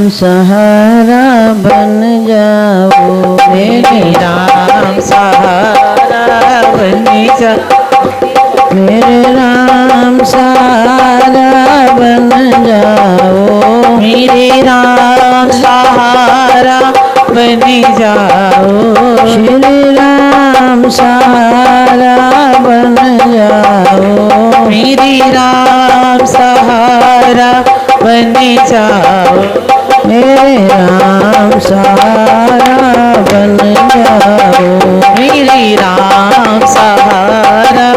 सहारा बन जाओ, मेरे राम सहारा बन जाओ, मेरे राम सहारा बन जाओ, मेरे राम सहारा बन जाओ, श्री राम सहारा बन जाओ, मेरे राम सहारा बन जाओ, मेरे राम सहारा बन जाओ, मेरे राम सहारा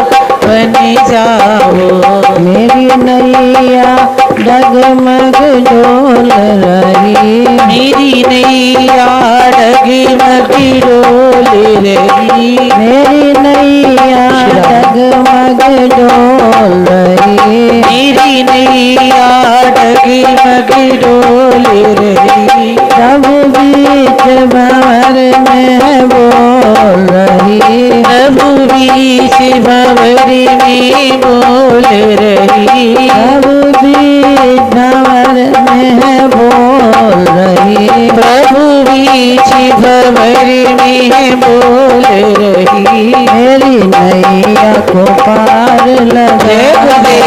बन जाओ, मेरी नैया डगमग डोल रही, मेरी नैया डगमग डोल रही, मेरी नैया डगमग डोल रही, मेरी नैया डगमग डोल रही, तब बीच भंवर में बोल रही, तब बीच भंवर में बोल रही, तब बीच भंवर में बोल रही, प्रभु बीच भंवर में बोल रही, मेरी नैया को पार लगा दे,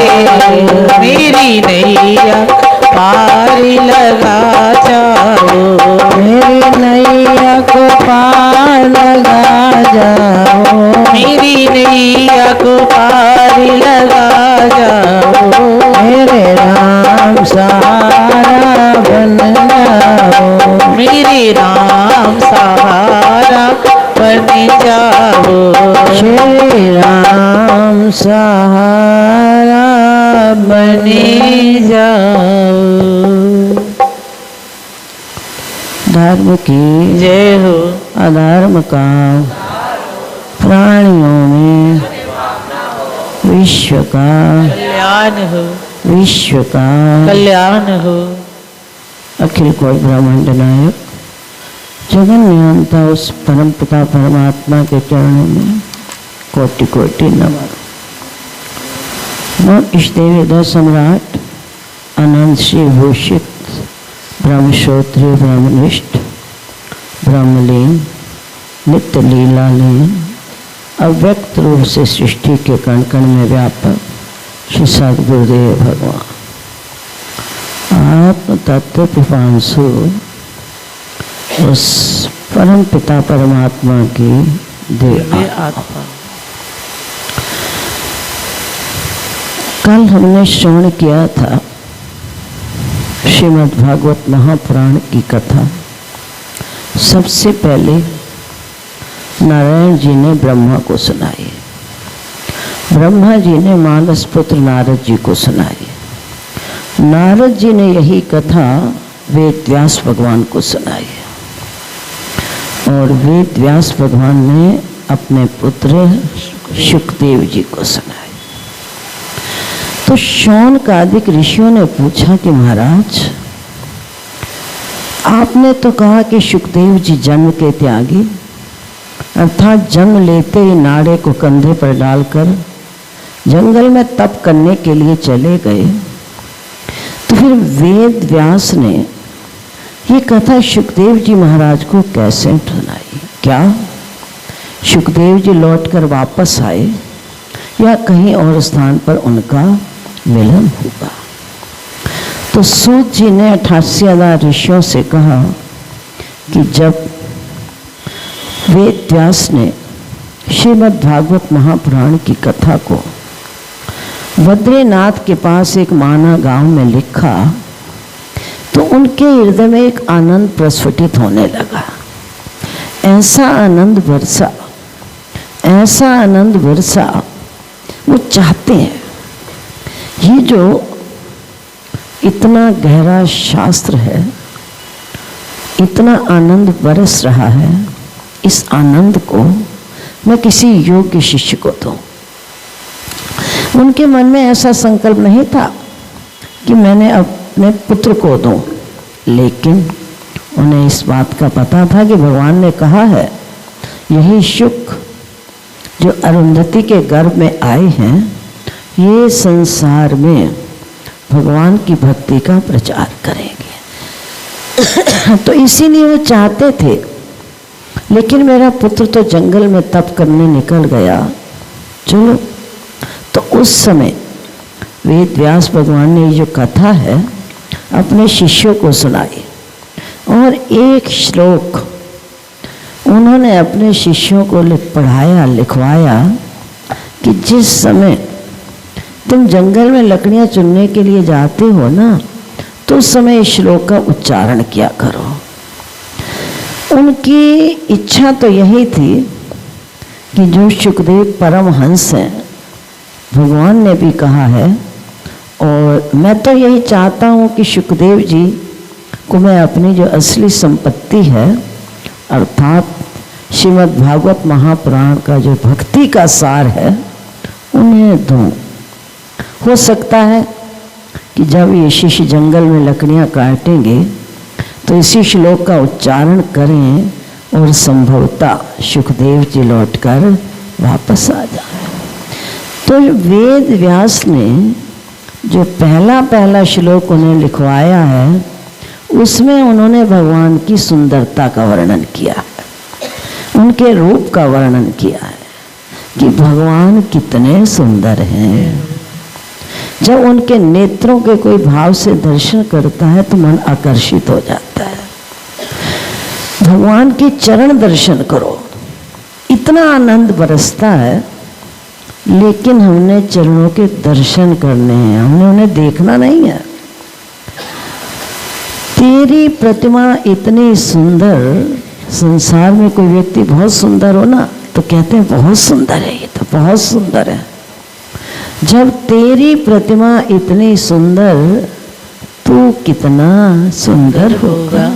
मेरी नैया पार लगा जाओ, मेरी नैया को पार लगा जाओ, मेरी नैया को पार लगा जाओ, मेरे राम सहारा बन जाओ, मेरे राम सहारा बन जाओ, श्री राम सहारा बन जाओ। धर्म की जय हो, अधर्म का प्राणियों में विश्व का कल्याण हो, विश्व का कल्याण हो, अखिल कोटि ब्रह्मांड नायक जगन नियंता उस परम पिता परमात्मा के चरणों में कोटि कोटि नमन। नम इष्टदेव हृदय सम्राट अनंत श्री भूषित ब्रह्मश्रोत्रिय ब्रह्मनिष्ठ ब्रह्मलीन नित्य लीला लीन अव्यक्त रूप से सृष्टि के कण कण में व्यापक श्री सद्गुरुदेव भगवान आत्म तत्व पिपांसु उस परम पिता परमात्मा की दिव्य आत्मा। कल हमने श्रवण किया था श्रीमद् भागवत महापुराण की कथा। सबसे पहले नारायण जी ने ब्रह्मा को सुनाई, ब्रह्मा जी ने मानस पुत्र नारद जी को सुनाई, नारद जी ने यही कथा वेद व्यास भगवान को सुनाई और वेद व्यास भगवान ने अपने पुत्र शुकदेव जी को सुनाई। तो शौनकादिक ऋषियों ने पूछा कि महाराज आपने तो कहा कि शुकदेव जी जन्म के त्यागी अर्थात जन्म लेते ही नाड़े को कंधे पर डालकर जंगल में तप करने के लिए चले गए, तो फिर वेद व्यास ने ये कथा शुकदेव जी महाराज को कैसे सुनाई? क्या शुकदेव जी लौटकर वापस आए या कहीं और स्थान पर उनका मिलन होगा? तो सूत जी ने 88,000 ऋषियों से कहा कि जब वेद व्यास ने श्रीमद् भागवत महापुराण की कथा को बद्रीनाथ के पास एक माना गांव में लिखा तो उनके हृदय में एक आनंद प्रस्फुटित होने लगा। ऐसा आनंद वर्षा, ऐसा आनंद वर्षा वो चाहते हैं। ये जो इतना गहरा शास्त्र है, इतना आनंद बरस रहा है, इस आनंद को मैं किसी योग्य शिष्य को दूं। उनके मन में ऐसा संकल्प नहीं था कि मैंने अपने पुत्र को दूं, लेकिन उन्हें इस बात का पता था कि भगवान ने कहा है यही शुक जो अरुंधति के गर्भ में आए हैं ये संसार में भगवान की भक्ति का प्रचार करेंगे। तो इसीलिए वो चाहते थे, लेकिन मेरा पुत्र तो जंगल में तप करने निकल गया। चलो, तो उस समय वेद व्यास भगवान ने ये जो कथा है अपने शिष्यों को सुनाई, और एक श्लोक उन्होंने अपने शिष्यों को पढ़ाया, लिखवाया कि जिस समय तुम जंगल में लकड़ियां चुनने के लिए जाते हो ना, तो उस समय इस श्लोक का उच्चारण किया करो। उनकी इच्छा तो यही थी कि जो सुखदेव परमहंस हैं, भगवान ने भी कहा है, और मैं तो यही चाहता हूँ कि सुखदेव जी को मैं अपनी जो असली संपत्ति है अर्थात श्रीमद् भागवत महापुराण का जो भक्ति का सार है उन्हें दूँ। हो सकता है कि जब ये शिष्य जंगल में लकड़ियाँ काटेंगे तो इसी श्लोक का उच्चारण करें और संभवतः सुखदेव जी लौटकर वापस आ जाए। तो वेद व्यास ने जो पहला श्लोक उन्हें लिखवाया है, उसमें उन्होंने भगवान की सुंदरता का वर्णन किया है, उनके रूप का वर्णन किया है कि भगवान कितने सुंदर हैं। जब उनके नेत्रों के कोई भाव से दर्शन करता है तो मन आकर्षित हो जाता है। भगवान के चरण दर्शन करो, इतना आनंद बरसता है, लेकिन हमने चरणों के दर्शन करने हैं, हमने उन्हें देखना नहीं है। तेरी प्रतिमा इतनी सुंदर, संसार में कोई व्यक्ति बहुत सुंदर हो ना तो कहते हैं बहुत सुंदर है, ये तो बहुत सुंदर है। जब तेरी प्रतिमा इतनी सुंदर, तू कितना सुंदर होगा।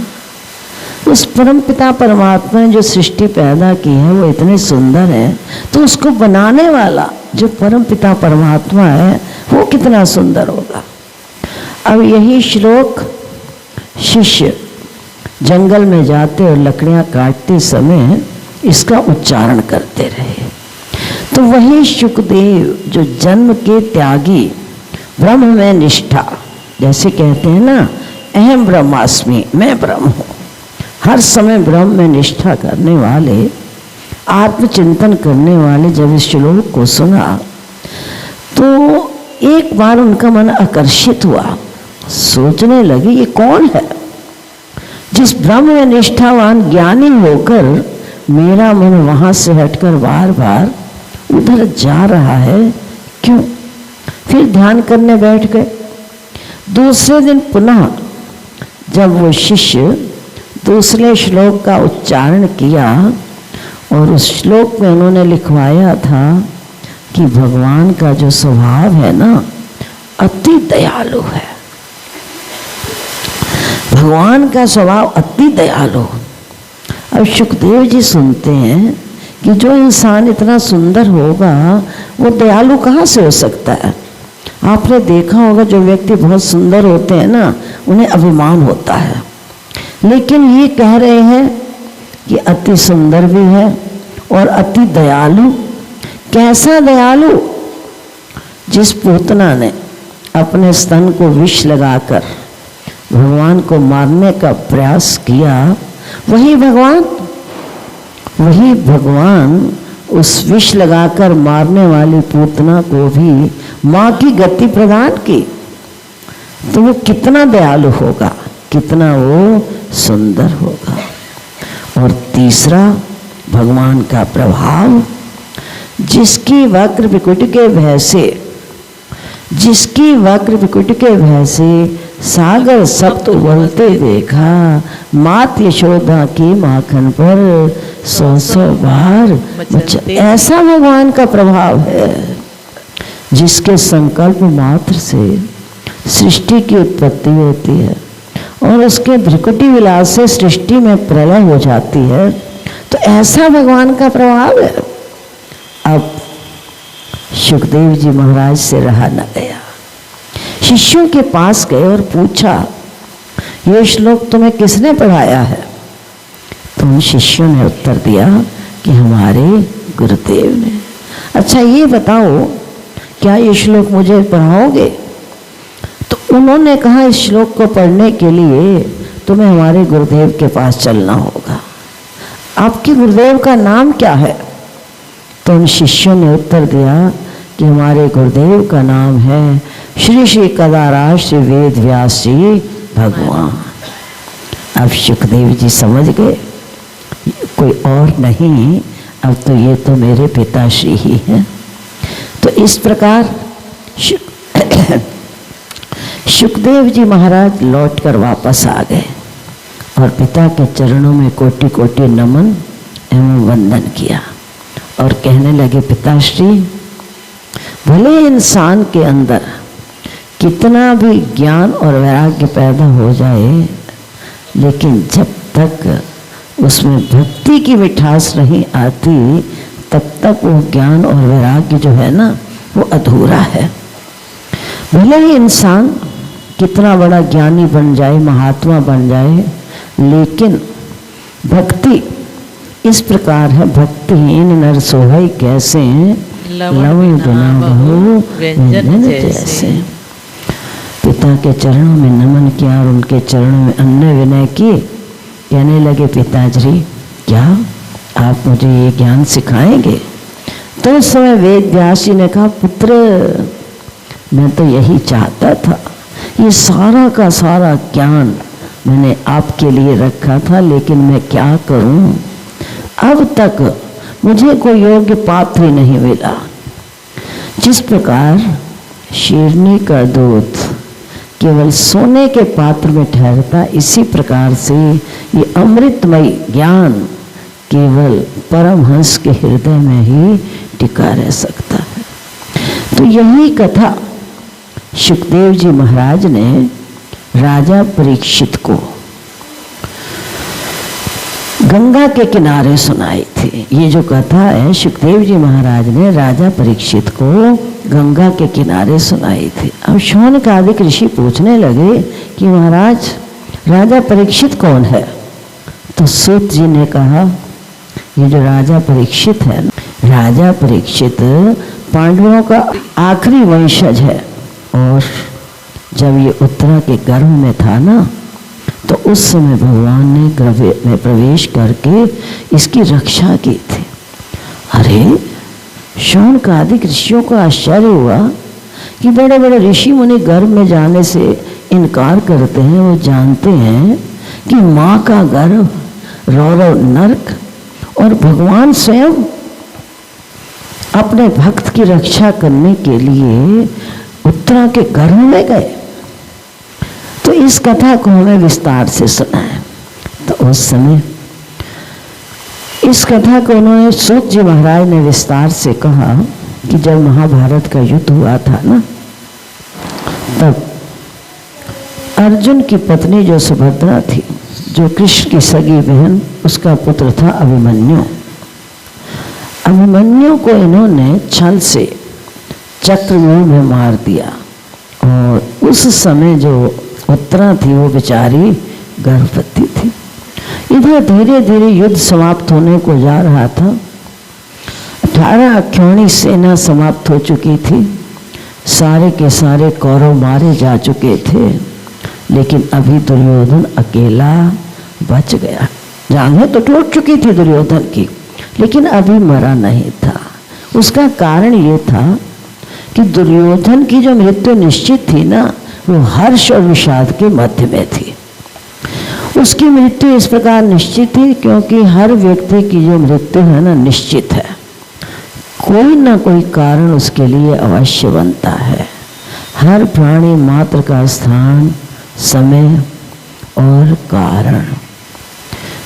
उस परम पिता परमात्मा ने जो सृष्टि पैदा की है वो इतने सुंदर है, तो उसको बनाने वाला जो परम पिता परमात्मा है वो कितना सुंदर होगा। अब यही श्लोक शिष्य जंगल में जाते और लकड़ियां काटते समय इसका उच्चारण करते रहे। तो वही सुखदेव जो जन्म के त्यागी, ब्रह्म में निष्ठा, जैसे कहते हैं ना अहम ब्रह्मास्मि, मैं ब्रह्म हूँ, हर समय ब्रह्म में निष्ठा करने वाले, आत्मचिंतन करने वाले जब इस श्लोक को सुना तो एक बार उनका मन आकर्षित हुआ। सोचने लगे ये कौन है जिस ब्रह्म में निष्ठावान ज्ञानी होकर मेरा मन वहां से हटकर बार बार उधर जा रहा है, क्यों? फिर ध्यान करने बैठ गए। दूसरे दिन पुनः जब वो शिष्य दूसरे श्लोक का उच्चारण किया और उस श्लोक में उन्होंने लिखवाया था कि भगवान का जो स्वभाव है ना अति दयालु है, भगवान का स्वभाव अति दयालु। अब सुखदेव जी सुनते हैं कि जो इंसान इतना सुंदर होगा वो दयालु कहाँ से हो सकता है। आपने देखा होगा जो व्यक्ति बहुत सुंदर होते हैं ना उन्हें अभिमान होता है, लेकिन ये कह रहे हैं कि अति सुंदर भी है और अति दयालु। कैसा दयालु? जिस पूतना ने अपने स्तन को विष लगाकर भगवान को मारने का प्रयास किया, वही भगवान उस विष लगाकर मारने वाली पूतना को भी माँ की गति प्रदान की। तो वो कितना दयालु होगा, कितना वो सुंदर होगा। और तीसरा भगवान का प्रभाव, जिसकी वक्र विकुट के भय से सागर सप्त उबलते देखा, मात यशोदा की माखन पर 100 बार ऐसा भगवान का प्रभाव है जिसके संकल्प मात्र से सृष्टि की उत्पत्ति होती है और उसके भ्रिकुटी विलास से सृष्टि में प्रलय हो जाती है। तो ऐसा भगवान का प्रभाव है। अब सुखदेव जी महाराज से रहा न गया, शिष्यों के पास गए और पूछा ये श्लोक तुम्हें किसने पढ़ाया है? तो उन शिष्यों ने उत्तर दिया कि हमारे गुरुदेव ने। अच्छा ये बताओ क्या ये श्लोक मुझे पढ़ाओगे? तो उन्होंने कहा इस श्लोक को पढ़ने के लिए तुम्हें हमारे गुरुदेव के पास चलना होगा। आपके गुरुदेव का नाम क्या है? तो उन शिष्यों ने उत्तर दिया कि हमारे गुरुदेव का नाम है श्री श्री कदाराज श्री वेद व्यास जी भगवान। अब सुखदेव जी समझ गए कोई और नहीं, अब तो ये तो मेरे पिताश्री ही हैं। तो इस प्रकार सुखदेव जी महाराज लौटकर वापस आ गए और पिता के चरणों में कोटि कोटि नमन एवं वंदन किया और कहने लगे, पिताश्री, भले इंसान के अंदर कितना भी ज्ञान और वैराग्य पैदा हो जाए, लेकिन जब तक उसमें भक्ति की मिठास नहीं आती, तब तक वो ज्ञान और वैराग्य जो है ना, वो अधूरा है। भले ही इंसान कितना बड़ा ज्ञानी बन जाए, महात्मा बन जाए, लेकिन भक्ति इस प्रकार है, भक्तिहीन नर सोहै कैसे, लवण बिना बहु व्यंजन जैसे। पिता के चरणों में नमन किया और उनके चरणों में अन्य विनय किए। कहने लगे, पिताजी, क्या आप मुझे ये ज्ञान सिखाएंगे? तो उस समय वेद व्यास जी ने कहा, पुत्र, मैं तो यही चाहता था, ये सारा का सारा ज्ञान मैंने आपके लिए रखा था, लेकिन मैं क्या करूं, अब तक मुझे कोई योग्य पात्र ही नहीं मिला। जिस प्रकार शेरनी का दूध केवल सोने के पात्र में ठहरता, इसी प्रकार से ये अमृतमय ज्ञान केवल परमहंस के हृदय में ही टिका रह सकता है। तो यही कथा सुखदेव जी महाराज ने राजा परीक्षित को गंगा के किनारे सुनाई थी। ये जो कथा है, सुखदेव जी महाराज ने राजा परीक्षित को गंगा के किनारे सुनाई थी। अब शौनकादिक ऋषि पूछने लगे कि महाराज, राजा परीक्षित कौन है? तो सूत जी ने कहा, ये जो राजा परीक्षित है, राजा परीक्षित पांडवों का आखिरी वंशज है, और जब ये उत्तरा के गर्भ में था ना, तो उस समय भगवान ने गर्भ में प्रवेश करके इसकी रक्षा की थी। अरे, शौनकादिक ऋषियों को आश्चर्य हुआ कि बड़े बड़े ऋषि मुनि गर्भ में जाने से इनकार करते हैं। वो जानते हैं कि माँ का गर्भ रौरव नरक, और भगवान स्वयं अपने भक्त की रक्षा करने के लिए उत्तरा के गर्भ में गए। तो इस कथा को हमें विस्तार से सुना है। तो उस समय इस कथा को उन्होंने सूत जी महाराज ने विस्तार से कहा कि जब महाभारत का युद्ध हुआ था ना, तब अर्जुन की पत्नी जो सुभद्रा थी, जो कृष्ण की सगी बहन, उसका पुत्र था अभिमन्यु। अभिमन्यु को इन्होंने छल से चक्रव्यूह में मार दिया, और उस समय जो उत्तरा थी वो बेचारी गर्भवती थी। इधर धीरे धीरे युद्ध समाप्त होने को जा रहा था। 18 अक्षौणी सेना समाप्त हो चुकी थी, सारे के सारे कौरव मारे जा चुके थे, लेकिन अभी दुर्योधन अकेला बच गया। जांघें तो टूट चुकी थी दुर्योधन की, लेकिन अभी मरा नहीं था। उसका कारण ये था कि दुर्योधन की जो मृत्यु निश्चित थी ना, वो हर्ष और विषाद के मध्य में थी। उसकी मृत्यु इस प्रकार निश्चित थी क्योंकि हर व्यक्ति की जो मृत्यु है ना, निश्चित है। कोई ना कोई कारण उसके लिए अवश्य बनता है। हर प्राणी मात्र का स्थान, समय और कारण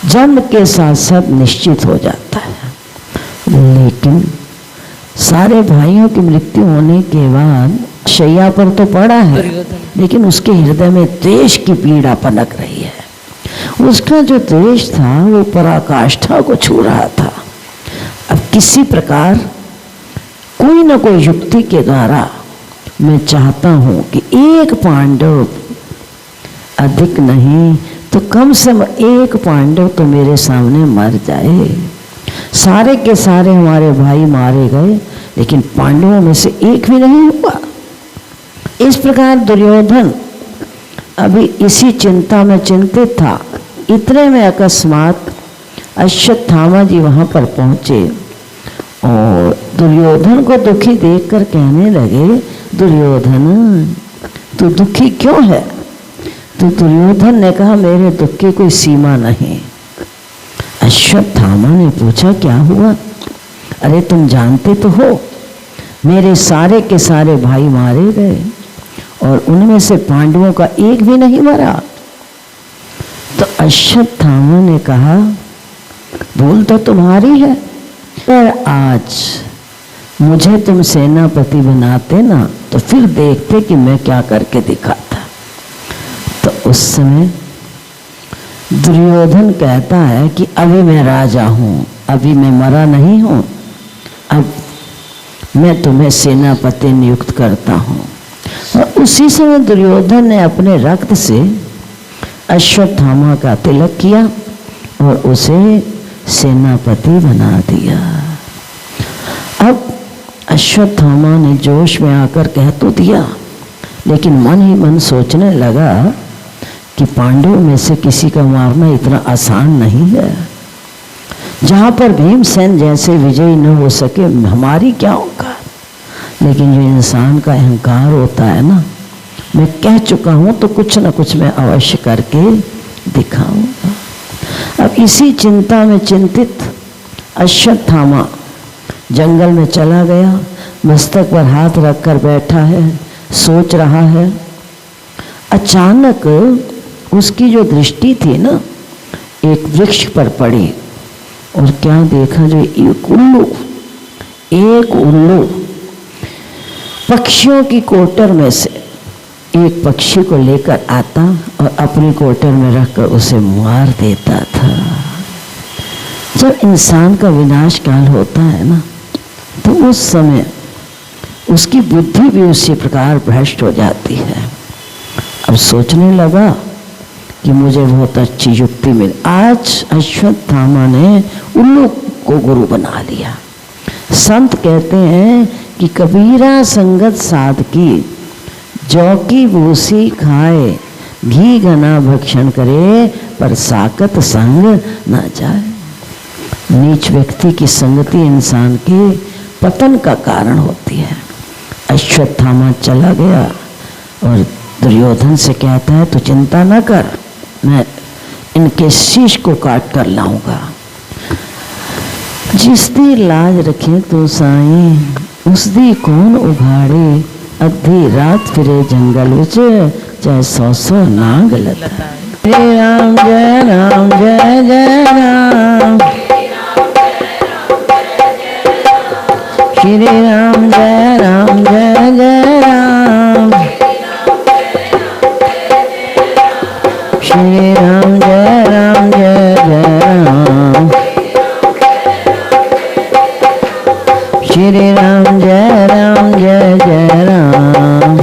जन्म के साथ साथ निश्चित हो जाता है। लेकिन सारे भाइयों की मृत्यु होने के बाद शैया पर तो पड़ा है, लेकिन उसके हृदय में द्वेष की पीड़ा पनक रही है। उसका जो द्वेष था वो पराकाष्ठा को छू रहा था। अब किसी प्रकार कोई ना कोई युक्ति के द्वारा मैं चाहता हूं कि एक पांडव, अधिक नहीं तो कम से कम एक पांडव तो मेरे सामने मर जाए। सारे के सारे हमारे भाई मारे गए, लेकिन पांडवों में से एक भी नहीं हुआ। इस प्रकार दुर्योधन अभी इसी चिंता में चिंतित था। इतने में अकस्मात अश्वत्थामा जी वहां पर पहुंचे और दुर्योधन को दुखी देखकर कहने लगे, दुर्योधन तू दुखी क्यों है? तो दुर्योधन ने कहा, मेरे दुख की कोई सीमा नहीं। अश्वत्थामा ने पूछा, क्या हुआ? अरे तुम जानते तो हो मेरे सारे के सारे भाई मारे गए और उनमें से पांडवों का एक भी नहीं मरा। तो अश्वत्थामा ने कहा, भूल तो तुम्हारी है, पर आज मुझे तुम सेनापति बनाते ना तो फिर देखते कि मैं क्या करके दिखाता। तो उस समय दुर्योधन कहता है कि अभी मैं राजा हूं, अभी मैं मरा नहीं हूं, अब मैं तुम्हें सेनापति नियुक्त करता हूं। और उसी समय दुर्योधन ने अपने रक्त से अश्वत्थामा का तिलक किया और उसे सेनापति बना दिया। अब अश्वत्थामा ने जोश में आकर कह तो दिया, लेकिन मन ही मन सोचने लगा कि पांडवों में से किसी का मारना इतना आसान नहीं है। जहां पर भीमसेन जैसे विजयी न हो सके, हमारी क्या औकात। लेकिन जो इंसान का अहंकार होता है ना, मैं कह चुका हूं तो कुछ न कुछ मैं अवश्य करके दिखाऊंगा। अब इसी चिंता में चिंतित अश्वत्थामा जंगल में चला गया, मस्तक पर हाथ रखकर बैठा है, सोच रहा है। अचानक उसकी जो दृष्टि थी ना, एक वृक्ष पर पड़ी और क्या देखा, जो एक उल्लू पक्षियों की कोटर में से एक पक्षी को लेकर आता और अपनी कोटर में रखकर उसे मार देता था। जब इंसान का विनाश काल होता है ना, तो उस समय उसकी बुद्धि भी उसी प्रकार भ्रष्ट हो जाती है। अब सोचने लगा कि मुझे बहुत अच्छी युक्ति मिली। आज अश्वत्थामा ने उल्लू को गुरु बना लिया। संत कहते हैं कि कबीरा संगत साधकी, जौ की भूसी खाए, घी घना भक्षण करे, पर साकत संग न जाए। नीच व्यक्ति की संगति इंसान के पतन का कारण होती है। अश्वत्थामा चला गया और दुर्योधन से कहता है, तो चिंता न कर, मैं इनके शीश को काट कर लाऊंगा। जिस दी लाज रखे तो साईं, उस दी कौन उघाड़े, अद्धी रात फिरे जंगल विच, चाहे 100 नाग लताए। जय राम जय राम जय जय राम, श्री राम जय राम जय जय राम, श्री राम जय राम जय जय राम, श्री राम जय राम जय जय राम।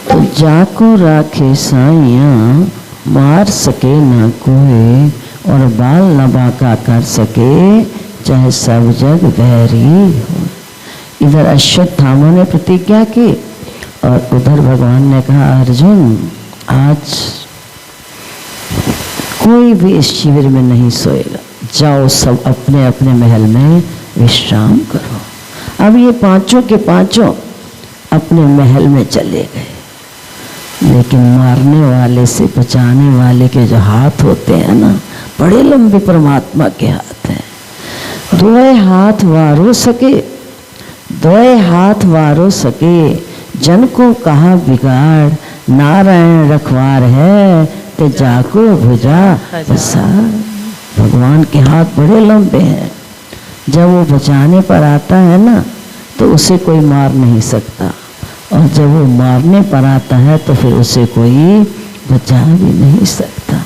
तो जाको राखे साइयां, मार सके ना कोई, और बाल न बाका कर सके, चाहे सब जग बैरी हो। इधर अश्वत्थामा ने प्रतिज्ञा की और उधर भगवान ने कहा, अर्जुन आज कोई भी इस शिविर में नहीं सोएगा, जाओ सब अपने अपने महल में विश्राम करो। अब ये पांचों के पांचों अपने महल में चले गए, लेकिन मारने वाले से बचाने वाले के जो हाथ होते हैं ना, बड़े लंबे परमात्मा के हाथ हैं। दोए हाथ वारो सके, दोए हाथ वारो सके, जन को कहा बिगाड़, नारायण रखवार है, ते जाको भुजा बसार। भगवान के हाथ बड़े लंबे हैं। जब वो बचाने पर आता है ना, तो उसे कोई मार नहीं सकता, और जब वो मारने पर आता है तो फिर उसे कोई बचा भी नहीं सकता।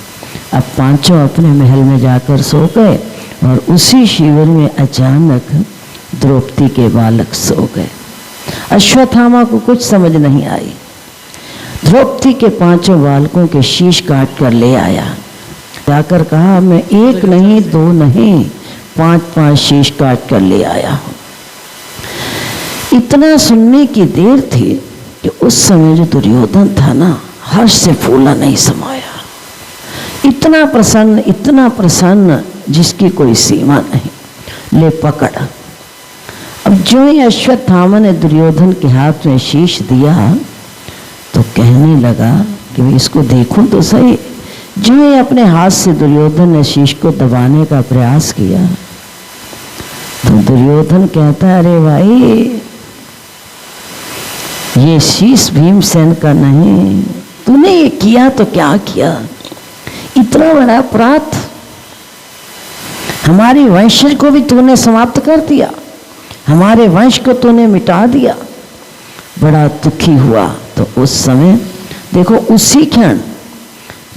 अब पांचों अपने महल में जाकर सो गए और उसी शिविर में अचानक द्रौपदी के बालक सो गए। अश्वत्थामा को कुछ समझ नहीं आई। द्रौपदी के पांचों बालकों के शीश काट कर ले आया। जाकर कहा मैं एक नहीं, दो नहीं, 5-5 शीश काट कर ले आया हूं। इतना सुनने की देर थी कि उस समय जो दुर्योधन था ना, हर्ष से फूला नहीं समाया। इतना प्रसन्न जिसकी कोई सीमा नहीं। ले पकड़। अब जो ही अश्वत्थामा ने दुर्योधन के हाथ में शीश दिया तो कहने लगा कि मैं इसको देखूं तो सही। जो ही अपने हाथ से दुर्योधन ने शीश को दबाने का प्रयास किया तो दुर्योधन कहता है, अरे भाई ये शीश भीमसेन का नहीं, तूने ये किया तो क्या किया? इतना बड़ा अपराध, हमारी वंशज को भी तूने समाप्त कर दिया, हमारे वंश को तूने मिटा दिया। बड़ा दुखी हुआ। तो उस समय देखो, उसी क्षण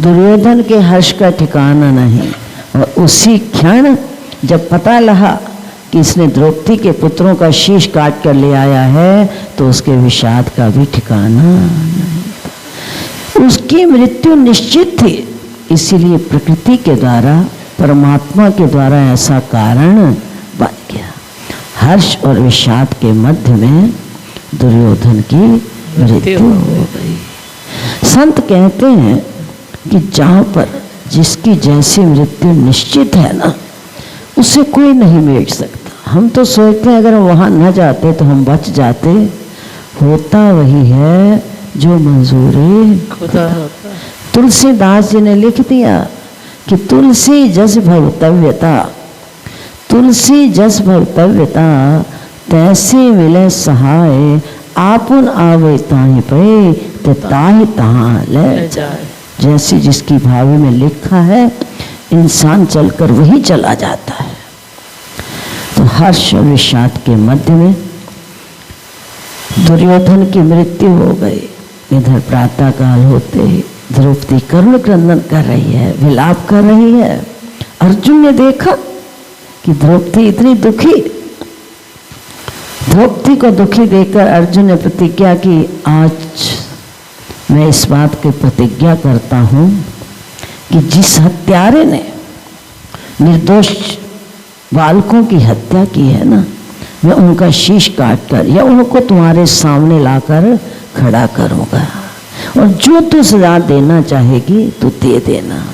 दुर्योधन के हर्ष का ठिकाना नहीं, और उसी क्षण जब पता लगा कि इसने द्रौपदी के पुत्रों का शीश काट कर ले आया है तो उसके विषाद का भी ठिकाना नहीं। उसकी मृत्यु निश्चित थी, इसीलिए प्रकृति के द्वारा, परमात्मा के द्वारा ऐसा कारण बन गया। हर्ष और विषाद के मध्य में दुर्योधन की मृत्यु हो गई। संत कहते हैं कि जहाँ पर जिसकी जैसी मृत्यु निश्चित है ना, उसे कोई नहीं मिट सकता। हम तो सोचते हैं अगर हम वहाँ न जाते तो हम बच जाते। होता वही है जो मंजूरी खुदा होता। तुलसीदास जी ने लिख दिया कि तुलसी जस भवतव्यता, तुलसी जस भवतव्यता, तैसे मिले सहाय, आपुन आवे ताहि पे, ते ताहि तहाँ ले जाए। जैसी जिसकी भावी में लिखा है, इंसान चलकर वही चला जाता है। तो हर्ष और विषाद के मध्य में दुर्योधन की मृत्यु हो गई। इधर प्रातः काल होते ही द्रौपदी करुण क्रंदन कर रही है, विलाप कर रही है। अर्जुन ने देखा कि द्रौपदी इतनी दुखी। द्रौपदी को दुखी देखकर अर्जुन ने प्रतिज्ञा की, आज मैं इस बात की प्रतिज्ञा करता हूं कि जिस हत्यारे ने निर्दोष बालकों की हत्या की है ना, मैं उनका शीश काटकर या उनको तुम्हारे सामने लाकर खड़ा करूंगा, और जो तू सजा देना चाहेगी तो दे देना।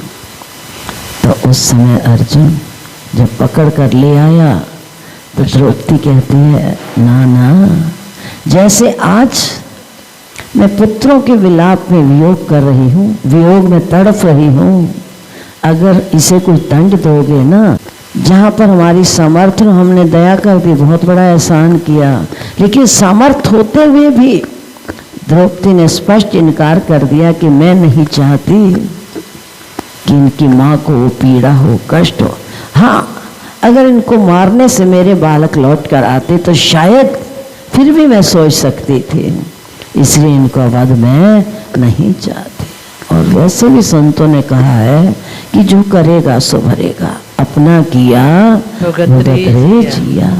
तो उस समय अर्जुन जब पकड़ कर ले आया तो द्रौपदी कहती है, ना ना, जैसे आज मैं पुत्रों के विलाप में वियोग कर रही हूँ, वियोग में तड़फ रही हूँ, अगर इसे कोई दंड दोगे ना, जहाँ पर हमारी सामर्थ्य, हमने दया कर दी, बहुत बड़ा एहसान किया, लेकिन सामर्थ्य होते हुए भी द्रौपदी ने स्पष्ट इनकार कर दिया कि मैं नहीं चाहती कि इनकी माँ को पीड़ा हो, कष्ट हो। हाँ, अगर इनको मारने से मेरे बालक लौट कर आते तो शायद फिर भी मैं सोच सकती थी, इसलिए इनको वध मैं नहीं चाहती। और वैसे भी संतों ने कहा है कि जो करेगा सो भरेगा, अपना किया भुगत रे जिया।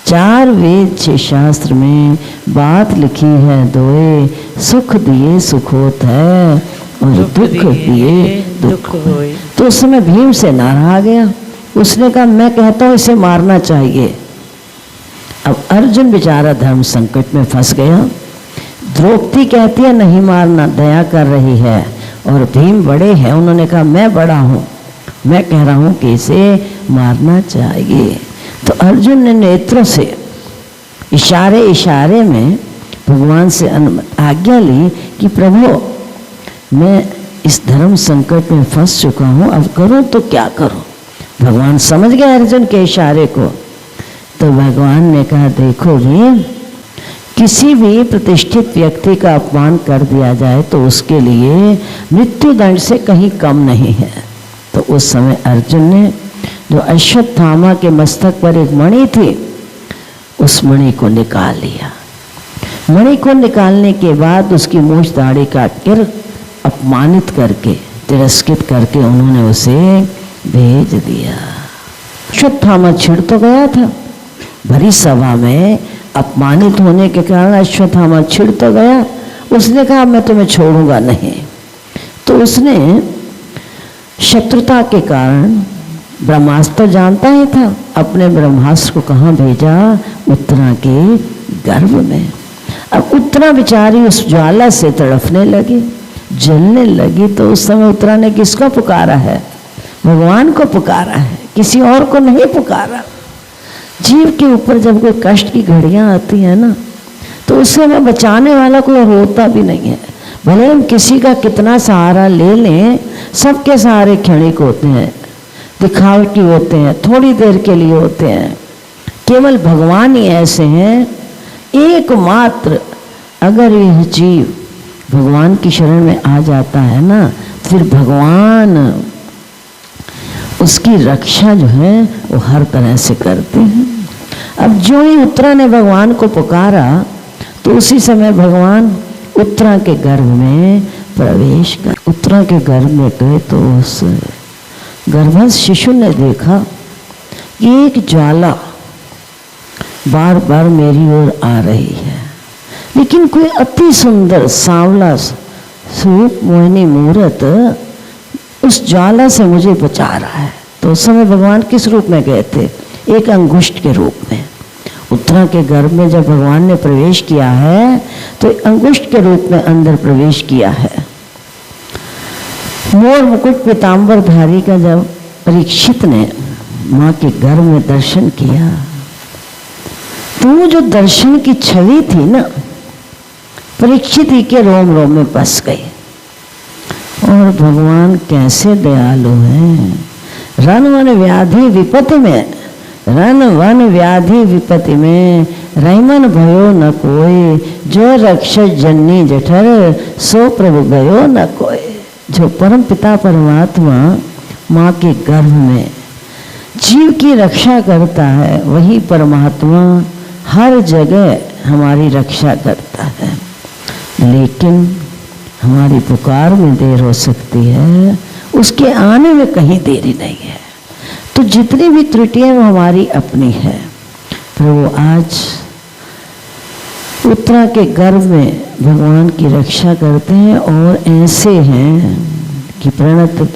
4 वेद 6 शास्त्र में बात लिखी है दोए, सुख दिए सुख होत है और दुख दिए दुख होए। तो उस समय भीम से नारा आ गया, उसने कहा मैं कहता हूँ इसे मारना चाहिए। अब अर्जुन बेचारा धर्म संकट में फंस गया। द्रौपदी कहती है नहीं मारना, दया कर रही है, और भीम बड़े हैं, उन्होंने कहा मैं बड़ा हूँ, मैं कह रहा हूँ कि इसे मारना चाहिए। तो अर्जुन ने नेत्रों से इशारे इशारे में भगवान से आज्ञा ली कि प्रभु मैं इस धर्म संकट में फंस चुका हूँ, अब करूँ तो क्या करूँ। भगवान समझ गए अर्जुन के इशारे को। तो भगवान ने कहा देखो भीम, किसी भी प्रतिष्ठित व्यक्ति का अपमान कर दिया जाए तो उसके लिए मृत्यु दंड से कहीं कम नहीं है। तो उस समय अर्जुन ने जो अश्वत्थामा के मस्तक पर एक मणि थी, उस मणि को निकाल लिया। मणि को निकालने के बाद उसकी मूछ दाढ़ी काट कर अपमानित करके, तिरस्कृत करके उन्होंने उसे भेज दिया। अश्वत्थामा छिड़ तो गया था, भरी सभा में अपमानित होने के कारण अश्वत्थामा छिड़ तो गया। उसने कहा मैं तुम्हें छोड़ूंगा नहीं। तो उसने शत्रुता के कारण ब्रह्मास्त्र जानता ही था, अपने ब्रह्मास्त्र को कहाँ भेजा? उत्तरा के गर्भ में। अब उत्तरा बेचारी उस ज्वाला से तड़फने लगी, जलने लगी। तो उस समय उत्तरा ने किसको पुकारा है? भगवान को पुकारा है, किसी और को नहीं पुकारा। जीव के ऊपर जब कोई कष्ट की घड़ियां आती है ना, तो उससे हमें बचाने वाला कोई होता भी नहीं है। भले हम किसी का कितना सहारा ले लें, सबके सहारे क्षणिक होते हैं, दिखावटी होते हैं, थोड़ी देर के लिए होते हैं। केवल भगवान ही ऐसे हैं एकमात्र। अगर यह जीव भगवान की शरण में आ जाता है ना, फिर भगवान उसकी रक्षा जो है वो हर तरह से करते हैं। अब जो ही उत्तरा ने भगवान को पुकारा, तो उसी समय भगवान उत्तरा के गर्भ में प्रवेश कर। उत्तरा के गर्भ में गए तो उस गर्भस्थ शिशु ने देखा कि एक ज्वाला बार बार मेरी ओर आ रही है, लेकिन कोई अति सुंदर सांवला स्वरूप मोहिनी मूर्त उस ज्वाला से मुझे बचा रहा है। तो उस समय भगवान किस रूप में गए थे? एक अंगुष्ठ के रूप में। उत्तरा के गर्भ में जब भगवान ने प्रवेश किया है, तो अंगुष्ठ के रूप में अंदर प्रवेश किया है। मोर मुकुट पीताम्बर धारी का जब परीक्षित ने माँ के गर्भ में दर्शन किया, तो वो जो दर्शन की छवि थी ना, परीक्षित ही के रोम रोम में बस गई। और भगवान कैसे दयालु हैं। रन वन व्याधि विपत्ति में, रन वन व्याधि विपत्ति में रैमन भयो न कोई, जो रक्ष जन्नी जठर सो प्रभु भयो न कोई। जो परम पिता परमात्मा माँ के गर्भ में जीव की रक्षा करता है, वही परमात्मा हर जगह हमारी रक्षा करता है। लेकिन हमारी पुकार में देर हो सकती है, उसके आने में कहीं देरी नहीं है। तो जितनी भी त्रुटियां वो हमारी अपनी है। प्रभु आज उत्तरा के गर्भ में भगवान की रक्षा करते हैं, और ऐसे हैं कि प्रणत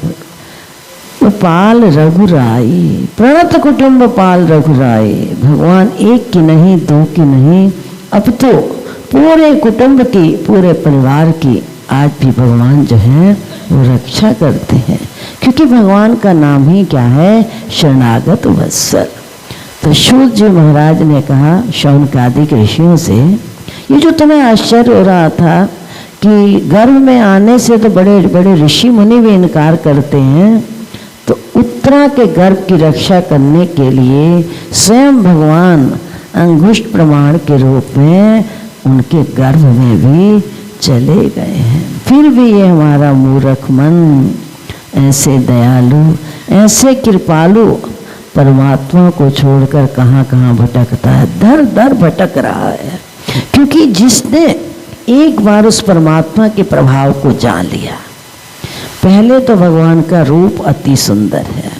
पाल रघुराई, प्रणत कुटुंब पाल रघुराई। भगवान एक की नहीं, दो की नहीं, अब तो पूरे कुटुंब की, पूरे परिवार की आज भी भगवान जो है वो रक्षा करते हैं, क्योंकि भगवान का नाम ही क्या है? शरणागत वत्सल। तो सूत जी महाराज ने कहा शौनकादिक ऋषियों से, ये जो तुम्हें आश्चर्य हो रहा था कि गर्भ में आने से तो बड़े बड़े ऋषि मुनि भी इनकार करते हैं, तो उत्तरा के गर्भ की रक्षा करने के लिए स्वयं भगवान अंगुष्ठ प्रमाण के रूप में उनके गर्भ में भी चले गए हैं। फिर भी ये हमारा मूर्ख मन ऐसे दयालु, ऐसे कृपालु परमात्मा को छोड़कर कहाँ कहाँ भटकता है, दर दर भटक रहा है। क्योंकि जिसने एक बार उस परमात्मा के प्रभाव को जान लिया, पहले तो भगवान का रूप अति सुंदर है,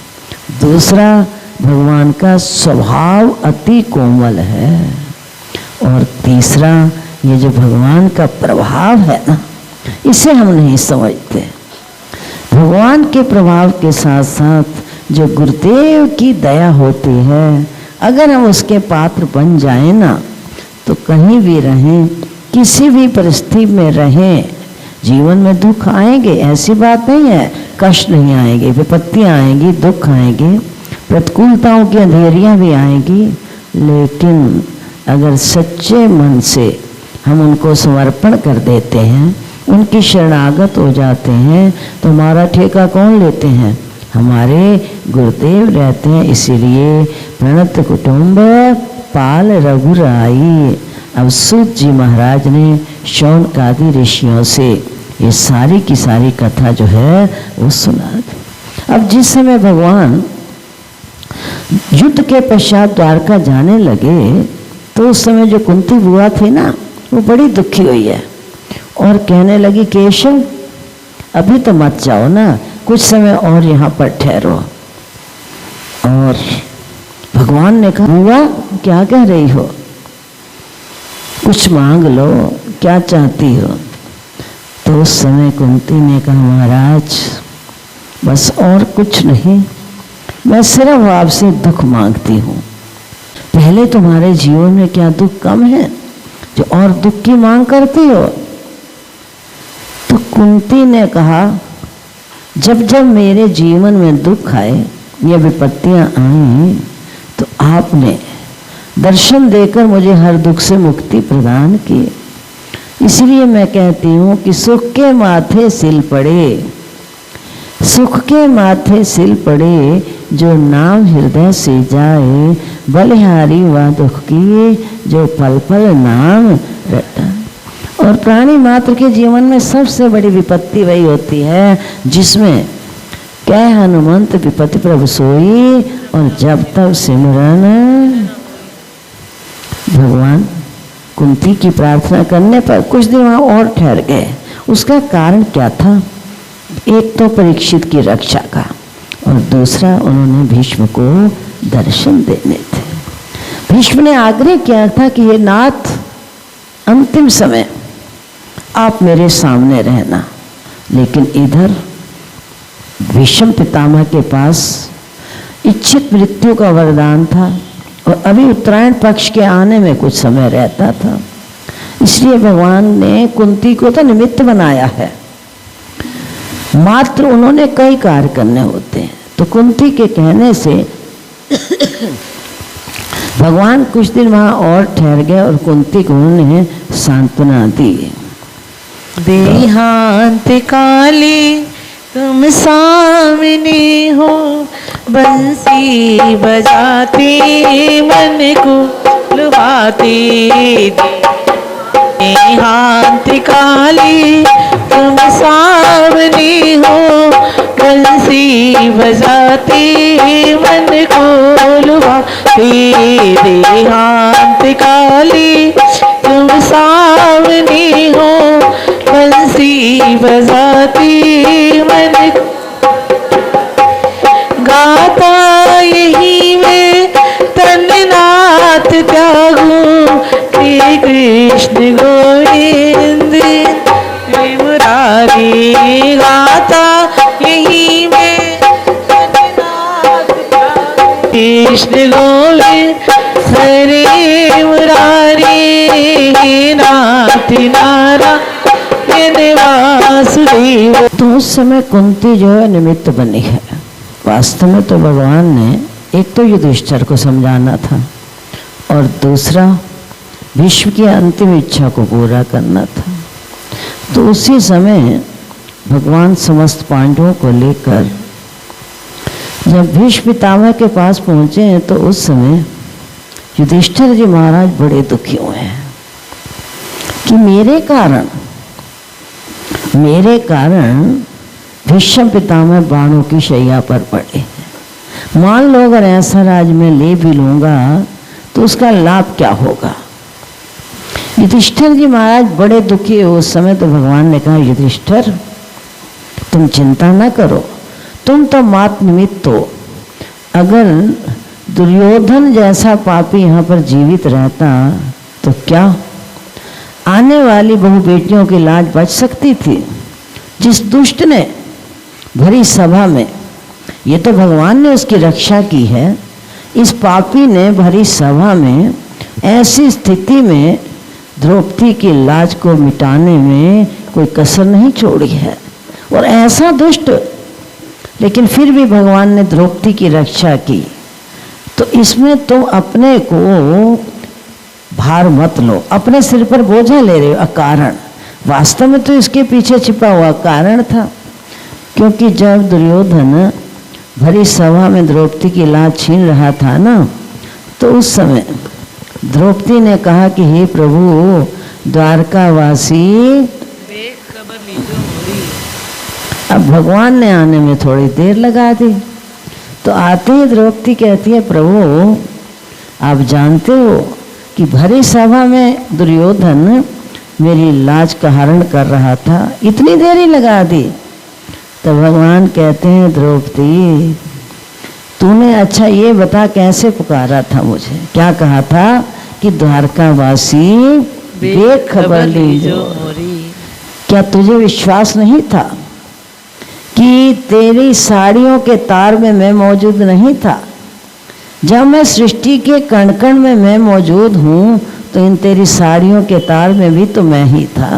दूसरा भगवान का स्वभाव अति कोमल है, और तीसरा ये जो भगवान का प्रभाव है ना, इसे हम नहीं समझते। भगवान के प्रभाव के साथ साथ जो गुरुदेव की दया होती है, अगर हम उसके पात्र बन जाए ना, तो कहीं भी रहें, किसी भी परिस्थिति में रहें, जीवन में दुख आएंगे, ऐसी बात नहीं है कष्ट नहीं आएंगे, विपत्तियाँ आएंगी, दुख आएंगे, प्रतिकूलताओं की अंधेरियाँ भी आएंगी, लेकिन अगर सच्चे मन से हम उनको समर्पण कर देते हैं, उनकी शरणागत हो जाते हैं, तो हमारा ठेका कौन लेते हैं? हमारे गुरुदेव रहते हैं। इसीलिए प्रणत कुटुंब पाल रघुराई। अब सूत जी महाराज ने शौनकादि ऋषियों से ये सारी की सारी कथा जो है वो सुना दी। अब जिस समय भगवान युद्ध के पश्चात द्वारका जाने लगे, तो उस समय जो कुंती बुआ थी ना, वो बड़ी दुखी हुई है और कहने लगी, केशव अभी तो मत जाओ ना, कुछ समय और यहाँ पर ठहरो। और भगवान ने कहा, बुआ क्या कह रही हो, कुछ मांग लो, क्या चाहती हो? तो उस समय कुंती ने कहा, महाराज बस और कुछ नहीं, मैं सिर्फ आपसे दुख मांगती हूँ। पहले तुम्हारे जीवन में क्या दुख कम है जो और दुख की मांग करती हो? तो कुंती ने कहा, जब जब मेरे जीवन में दुख आए, ये विपत्तियां आई, तो आपने दर्शन देकर मुझे हर दुख से मुक्ति प्रदान की। इसलिए मैं कहती हूँ कि सुख के माथे सिल पड़े, सुख के माथे सिल पड़े, जो नाम हृदय से जाए, बलिहारी व दुख की, जो पल पल नाम रटा। और प्राणी मात्र के जीवन में सबसे बड़ी विपत्ति वही होती है जिसमें कह हनुमंत विपत्ति प्रभु सोई, और जब तक सिमरन। भगवान कुंती की प्रार्थना करने पर कुछ दिन वहाँ और ठहर गए। उसका कारण क्या था? एक तो परीक्षित की रक्षा का, और दूसरा उन्होंने भीष्म को दर्शन देने थे। भीष्म ने आग्रह किया था कि ये नाथ, अंतिम समय आप मेरे सामने रहना। लेकिन इधर भीष्म पितामह के पास इच्छित मृत्यु का वरदान था, और अभी उत्तरायण पक्ष के आने में कुछ समय रहता था। इसलिए भगवान ने कुंती को तो निमित्त बनाया है, मात्र उन्होंने कई कार्य करने होते हैं। तो कुंती के कहने से भगवान कुछ दिन वहाँ और ठहर गए, और कुंती को उन्हें सांत्वना दी। देहांत काले तुम सामने हो, बंसी बजाते मन को लुभाते। देहांत काले तुम सामने हो, बंसी बजाते मन को लुभाते। देहांत काले तुम सामने हो, बंसी बजाती मन गाता यही मैं तन्नाथ त्यागूं। हे कृष्ण गोविंद मुरारी, गाता यही मैं तन्नाथ त्यागूं। कृष्ण गोविंद हरे मुरारी, हे नाथ नारायण वासुदेव। तो उस समय कुंती जो है निमित्त बनी है। वास्तव में तो भगवान ने एक तो युधिष्ठिर को समझाना था, और दूसरा भीष्म की अंतिम इच्छा को पूरा करना था। तो उसी समय भगवान समस्त पांडवों को लेकर जब भीष्म पितामह के पास पहुंचे हैं, तो उस समय युधिष्ठिर जी महाराज बड़े दुखी हुए हैं कि मेरे कारण भीष्म पितामह बाणों की शैया पर पड़े। मान लो अगर ऐसा राज मैं ले भी लूंगा तो उसका लाभ क्या होगा? युधिष्ठिर जी महाराज बड़े दुखी हो। उस समय तो भगवान ने कहा, युधिष्ठिर तुम चिंता ना करो, तुम तो मात निमित्त हो। अगर दुर्योधन जैसा पापी यहाँ पर जीवित रहता तो क्या आने वाली बहु बेटियों की लाज बच सकती थी? जिस दुष्ट ने भरी सभा में, ये तो भगवान ने उसकी रक्षा की है, इस पापी ने भरी सभा में ऐसी स्थिति में द्रौपदी की लाज को मिटाने में कोई कसर नहीं छोड़ी है। और ऐसा दुष्ट, लेकिन फिर भी भगवान ने द्रौपदी की रक्षा की। तो इसमें तुम अपने को भार मत लो, अपने सिर पर बोझा ले रहे हो अकारण। वास्तव में तो इसके पीछे छिपा हुआ कारण था, क्योंकि जब दुर्योधन भरी सभा में द्रौपदी की लाज छीन रहा था ना, तो उस समय द्रौपदी ने कहा कि हे प्रभु द्वारकावासी, अब भगवान ने आने में थोड़ी देर लगा दी। तो आते ही द्रौपदी कहती है, प्रभु आप जानते हो कि भरी सभा में दुर्योधन मेरी लाज का हरण कर रहा था, इतनी देर ही लगा दी। तो भगवान कहते हैं, द्रौपदी तूने अच्छा ये बता कैसे पुकारा था मुझे? क्या कहा था कि द्वारकावासी बेखबर लीजो। क्या तुझे विश्वास नहीं था कि कि तेरी साड़ियों के तार में मैं मौजूद नहीं था। जब मैं सृष्टि के कण कण में मैं मौजूद हूँ तो इन तेरी साड़ियों के तार में भी तो मैं ही था।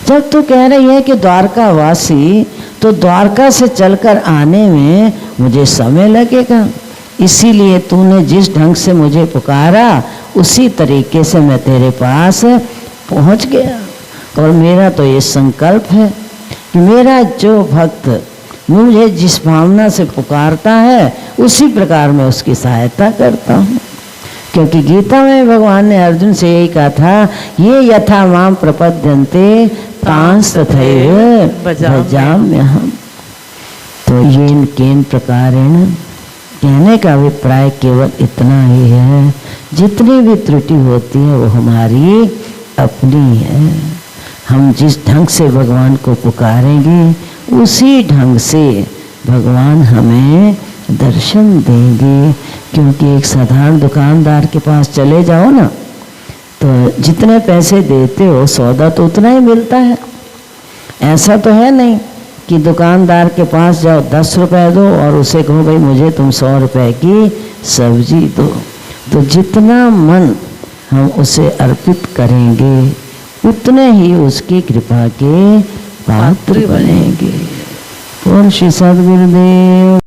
जब तू कह रही है कि द्वारका वासी, तो द्वारका से चलकर आने में मुझे समय लगेगा, इसीलिए तूने जिस ढंग से मुझे पुकारा उसी तरीके से मैं तेरे पास पहुंच गया। और मेरा तो ये संकल्प है कि मेरा जो भक्त मुझे जिस भावना से पुकारता है उसी प्रकार मैं उसकी सहायता करता हूँ। क्योंकि गीता में भगवान ने अर्जुन से यही कहा था, ये यथा माम प्रपद्यन्ते तांस तथैव भजाम्यहम्। तो ये केन प्रकारेण, कहने का अभिप्राय केवल इतना ही है, जितनी भी त्रुटि होती है वो हमारी अपनी है। हम जिस ढंग से भगवान को पुकारेंगे उसी ढंग से भगवान हमें दर्शन देंगे। क्योंकि एक साधारण दुकानदार के पास चले जाओ ना, तो जितने पैसे देते हो सौदा तो उतना ही मिलता है। ऐसा तो है नहीं कि दुकानदार के पास जाओ 10 रुपए दो और उसे कहो भाई मुझे तुम 100 रुपए की सब्जी दो। तो जितना मन हम उसे अर्पित करेंगे उतने ही उसकी कृपा के पात्र बनेंगे। बोल श्री सद्गुरुदेव।